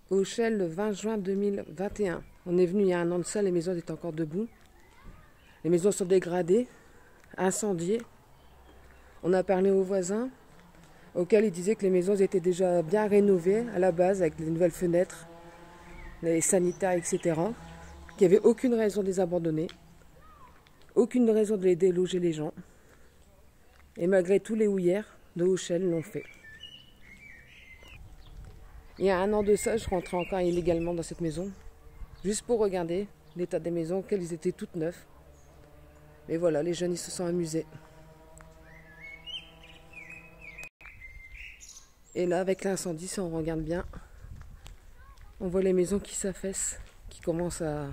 Aux Chelles le 20 juin 2021. On est venu il y a un an de ça, les maisons étaient encore debout. Les maisons sont dégradées, incendiées. On a parlé aux voisins, auxquels ils disaient que les maisons étaient déjà bien rénovées à la base, avec les nouvelles fenêtres, les sanitaires, etc. Qu'il n'y avait aucune raison de les abandonner, aucune raison de les déloger les gens. Et malgré tout, les houillères de Auchelles l'ont fait. Il y a un an de ça, je rentrais encore illégalement dans cette maison, juste pour regarder l'état des maisons, qu'elles étaient toutes neuves. Mais voilà, les jeunes, ils se sont amusés. Et là, avec l'incendie, si on regarde bien, on voit les maisons qui s'affaissent, qui commencent à...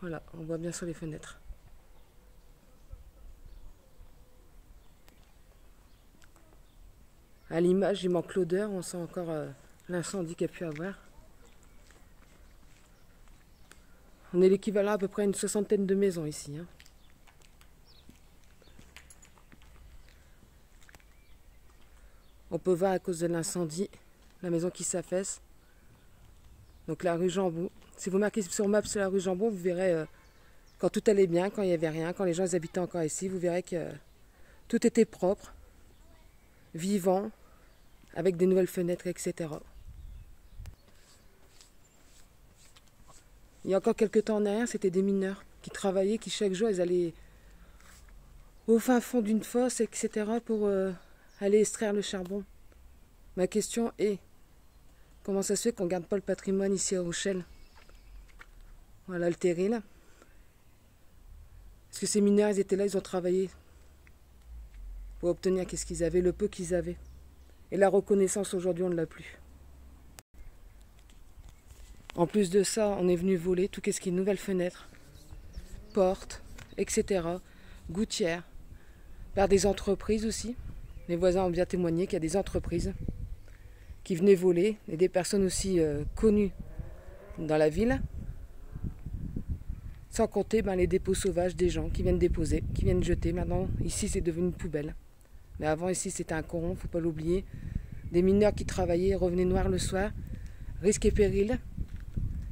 Voilà, on voit bien sur les fenêtres. À l'image, il manque l'odeur, on sent encore l'incendie qu'il y a pu avoir. On est l'équivalent à peu près à une soixantaine de maisons ici. Hein. On peut voir à cause de l'incendie la maison qui s'affaisse. Donc la rue Jambon. Si vous marquez sur map sur la rue Jambon, vous verrez quand tout allait bien, quand il n'y avait rien, quand les gens habitaient encore ici, vous verrez que tout était propre, vivant, avec des nouvelles fenêtres, etc. Il y a encore quelques temps en arrière, c'était des mineurs qui travaillaient, qui chaque jour, ils allaient au fin fond d'une fosse, etc. pour aller extraire le charbon. Ma question est, comment ça se fait qu'on ne garde pas le patrimoine ici à Auchelles? Voilà le terril. Parce que ces mineurs, ils étaient là, ils ont travaillé pour obtenir qu'est-ce qu'ils avaient, le peu qu'ils avaient. Et la reconnaissance aujourd'hui, on ne l'a plus. En plus de ça, on est venu voler tout ce qui est nouvelles fenêtres, portes, etc. Gouttières, par des entreprises aussi. Les voisins ont bien témoigné qu'il y a des entreprises qui venaient voler et des personnes aussi connues dans la ville. Sans compter les dépôts sauvages des gens qui viennent déposer, qui viennent jeter. Maintenant, ici, c'est devenu une poubelle. Mais avant, ici, c'était un coron, il ne faut pas l'oublier. Des mineurs qui travaillaient, revenaient noirs le soir, risque et péril,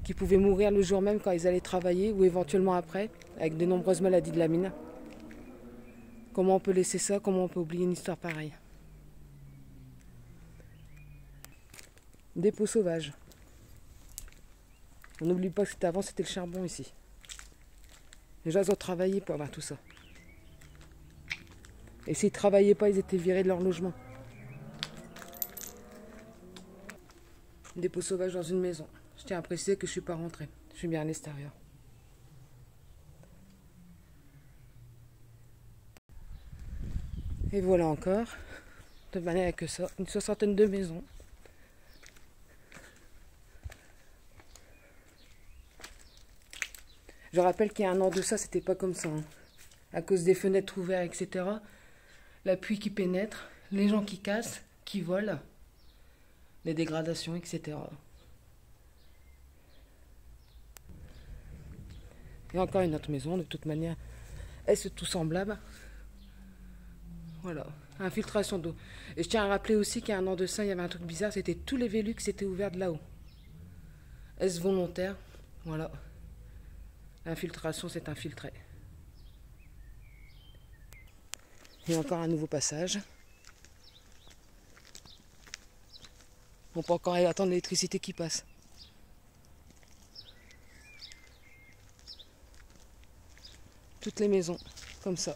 qui pouvaient mourir le jour même quand ils allaient travailler ou éventuellement après, avec de nombreuses maladies de la mine. Comment on peut laisser ça? Comment on peut oublier une histoire pareille? Dépôt sauvage. On n'oublie pas que avant, c'était le charbon ici. Les gens ont travaillé pour avoir tout ça. Et s'ils ne travaillaient pas, ils étaient virés de leur logement. Dépôt sauvage dans une maison. Je tiens à préciser que je ne suis pas rentrée. Je suis bien à l'extérieur. Et voilà encore, de manière que ça, une soixantaine de maisons. Je rappelle qu'il y a un an de ça, c'était pas comme ça. Hein. À cause des fenêtres ouvertes, etc. La pluie qui pénètre, les gens qui cassent, qui volent, les dégradations, etc. Et encore une autre maison, de toute manière, est-ce tout semblable? Voilà, infiltration d'eau. Et je tiens à rappeler aussi qu'il y a un an de ça, il y avait un truc bizarre, c'était tous les Velux qui étaient ouverts de là-haut. Est-ce volontaire? Voilà. L'infiltration s'est infiltrée. Et encore un nouveau passage. On peut encore attendre l'électricité qui passe. Toutes les maisons, comme ça.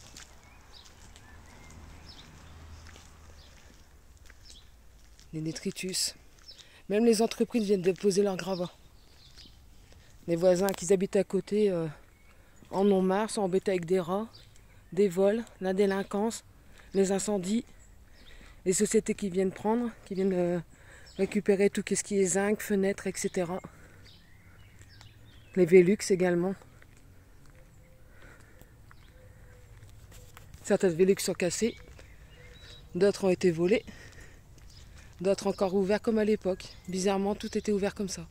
Les détritus. Même les entreprises viennent déposer leurs gravats. Les voisins qui habitent à côté en ont marre, sont embêtés avec des rats, des vols, la délinquance, les incendies, les sociétés qui viennent prendre, qui viennent récupérer tout ce qui est zinc, fenêtres, etc. Les Velux également. Certaines Velux sont cassées, d'autres ont été volées, d'autres encore ouverts comme à l'époque. Bizarrement, tout était ouvert comme ça.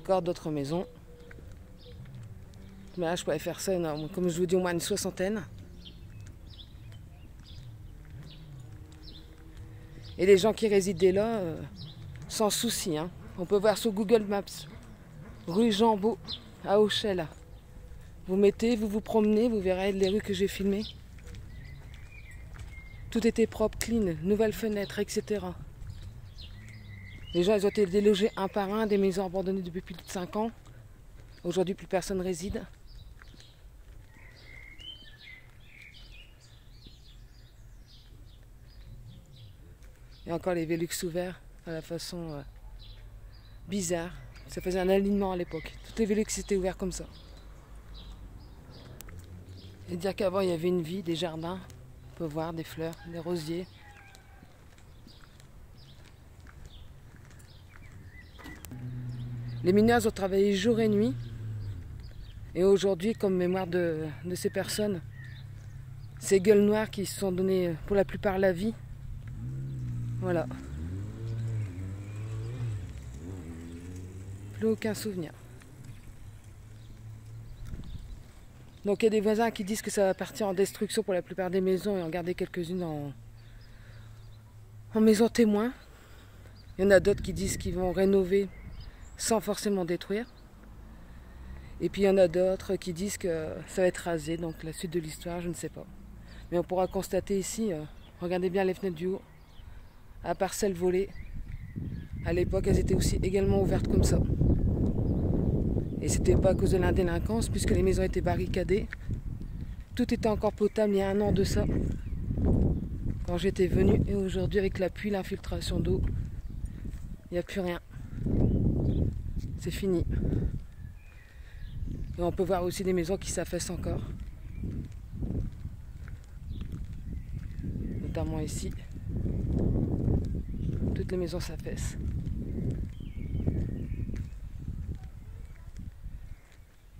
Encore d'autres maisons. Mais là, je pourrais faire ça, comme je vous dis, au moins une soixantaine. Et les gens qui résidaient là, sans souci. Hein. On peut voir sur Google Maps, rue Jambeau, à Auchel. Vous mettez, vous vous promenez, vous verrez les rues que j'ai filmées. Tout était propre, clean, nouvelles fenêtres, etc. Les gens, ils ont été délogés un par un, des maisons abandonnées depuis plus de 5 ans. Aujourd'hui, plus personne réside. Et encore les Velux ouverts à la façon bizarre. Ça faisait un alignement à l'époque. Tous les Velux étaient ouverts comme ça. Et dire qu'avant il y avait une vie, des jardins, on peut voir des fleurs, des rosiers. Les mineurs ont travaillé jour et nuit. Et aujourd'hui, comme mémoire de ces personnes, ces gueules noires qui se sont données pour la plupart la vie. Voilà. Plus aucun souvenir. Donc il y a des voisins qui disent que ça va partir en destruction pour la plupart des maisons et en garder quelques-unes en maison témoin. Il y en a d'autres qui disent qu'ils vont rénover sans forcément détruire. Et puis il y en a d'autres qui disent que ça va être rasé, donc la suite de l'histoire, je ne sais pas. Mais on pourra constater ici, regardez bien les fenêtres du haut, à part celles volées. À l'époque, elles étaient aussi également ouvertes comme ça. Et c'était pas à cause de la délinquance, puisque les maisons étaient barricadées. Tout était encore potable il y a 1 an de ça, quand j'étais venue. Et aujourd'hui, avec la pluie, l'infiltration d'eau, il n'y a plus rien. C'est fini. Et on peut voir aussi des maisons qui s'affaissent encore. Notamment ici. Toutes les maisons s'affaissent.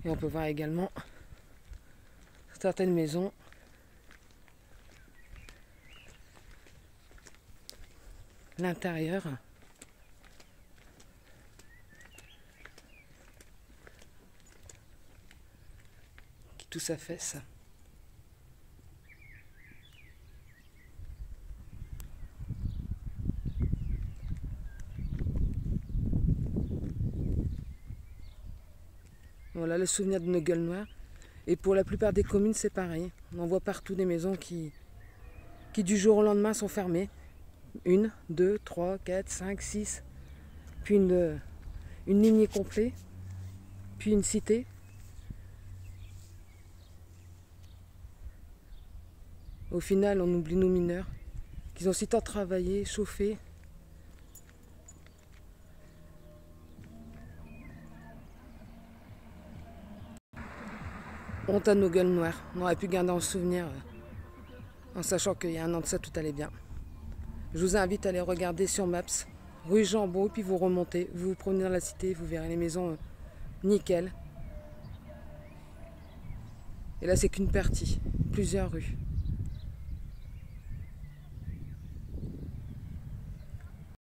Et on peut voir également certaines maisons l'intérieur qui tout s'affaisse. Voilà le souvenir de nos gueules noires. Et pour la plupart des communes, c'est pareil. On en voit partout des maisons qui du jour au lendemain sont fermées. 1, 2, 3, 4, 5, 6. Puis une lignée complète. Puis une cité. Au final, on oublie nos mineurs, qu'ils ont si tant travaillé, chauffé. Honte à nos gueules noires. On aurait pu garder en souvenir en sachant qu'il y a 1 an de ça, tout allait bien. Je vous invite à aller regarder sur Maps, rue Jambeau, puis vous remontez, vous vous promenez dans la cité, vous verrez les maisons nickel. Et là, c'est qu'une partie, plusieurs rues.